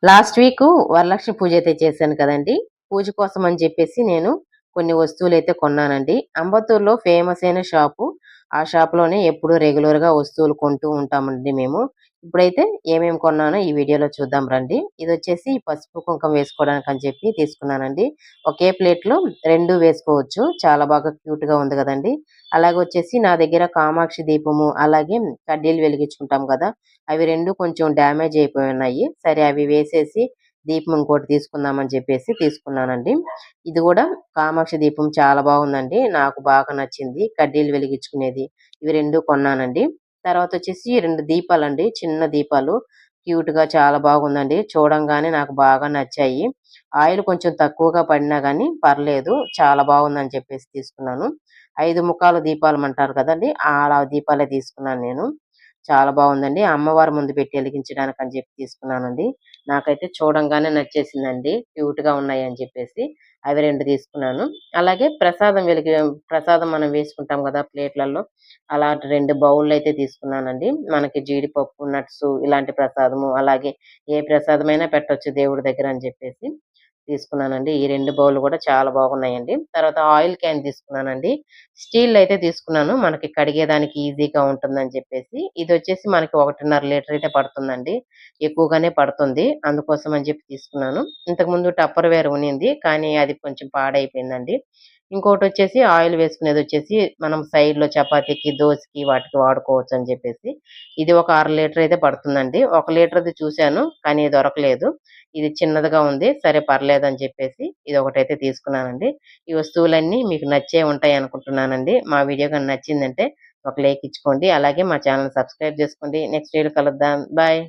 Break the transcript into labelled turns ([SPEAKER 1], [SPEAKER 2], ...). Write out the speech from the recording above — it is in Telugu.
[SPEAKER 1] లాస్ట్ వీకు వరలక్ష్మి పూజ అయితే చేశాను కదండీ! పూజ కోసం అని చెప్పేసి నేను కొన్ని వస్తువులైతే కొన్నానండి. అంబత్తూరులో ఫేమస్ అయిన షాపు. ఆ షాప్‌లోనే ఎప్పుడూ రెగ్యులర్‌గా వస్తువులు కొంటూ ఉంటామండి మేము. ఇప్పుడైతే ఏమేమి కొన్నానో ఈ వీడియోలో చూద్దాం రండి. ఇదొచ్చేసి పసుపు, కుంకుమ వేసుకోవడానికని చెప్పి తీసుకున్నానండి. ఒకే ప్లేట్‌లో 2 వేసుకోవచ్చు. చాలా బాగా క్యూట్‌గా ఉంది గదండీ! అలాగే వచ్చేసి నా దగ్గర కామాక్షి దీపము, అలాగే కడ్డీలు వెలిగించుకుంటాం గదా! అవి 2 కొంచెం డ్యామేజ్ అయిపోయున్నాయి. సరే అవి వేసేసి దీపం ఇంకోటి తీసుకుందామని చెప్పేసి తీసుకున్నానండి. ఇది గూడా కామాక్షి దీపం చాలా బాగుందండి. నాకు బాగా నచ్చింది. కడ్డీలు వెలిగించుకునేది. ఇవి 2 కొన్నానండి. తర్వాతొచ్చేసి 2 దీపాలండి. చిన్న దీపాలు. క్యూట్‌గా చాలా బాగుందండి. చూడంగానే నాకు బాగా నచ్చాయి. ఆయిల్ కొంచెం తక్కువగా పడినా గానీ పర్లేదు. చాలా బాగుందని చెప్పేసి తీసుకున్నాను. 5 ముఖాల దీపాలమంటారు కదండీ! అలా దీపాలే తీసుకున్నాను నేను. చాలా బావుందండి. అమ్మవారి ముందు పెట్టి ఎలిగించడానికని చెప్పి తీసుకున్నానండి. నాకైతే చూడంగానే నచ్చేసిందండి. క్యూట్‌గా ఉన్నాయని చెప్పేసి. అవి 2 తీసుకున్నాను. అలాగే ప్రసాదం మనం వేసుకుంటాం గదా! ప్లేట్‌లలో. అలాంటి 2 బౌల్లయితే తీసుకున్నానండి. మనకి జీడిపప్పు, నట్సు ఇలాంటి ప్రసాదము, అలాగే ఏ ప్రసాదమైనా పెట్టొచ్చు దేవుడి దగ్గర అని చెప్పేసి తీసుకున్నానండి. ఈ 2 బౌల్లు గూడా చాలా బాగున్నాయండి. తర్వాత ఆయిల్ క్యాన్ తీసుకున్నానండి. స్టీల్‌దయితే తీసుకున్నాను. మనకి కడిగేదానికి ఈజీగా ఉంటుందని చెప్పేసి. ఇదొచ్చేసి మనకి 1.5 లీటర్ అయితే పడుతుందండి. ఎక్కువగానే పడుతుంది. అందుకోసం అని చెప్పి తీసుకున్నాను. ఇంతకుముందు టప్పర్‌వేర్ ఉన్నింది. కానీ అది కొంచెం పాడైపోయిందండి. ఇంకోటొచ్చేసి ఆయిల్ వేసుకునేదొచ్చేసి మనం సైడ్‌లో చపాతీకి, దోసకి వాటికి వాడుకోవచ్చని చెప్పేసి. ఇది ఒక 1/2 లీటర్ అయితే పడుతుందండి. 1 లీటర్‌ది చూసాను. కానీ దొరకలేదు. ఇది చిన్నదిగా ఉంది. సరే పర్లేదని చెప్పేసి ఇదొకటైతే తీసుకున్నానండి. ఈ వస్తువులన్నీ మీకు నచ్చే ఉంటాయనుకుంటున్నానండి. మా వీడియో గాని నచ్చిందంటే ఒక లైక్ ఇచ్చుకోండి. అలాగే మా ఛానెల్‌ని సబ్స్క్రైబ్ జేసుకోండి. నెక్స్ట్ వీడియోలో కలుద్దాం. బాయ్.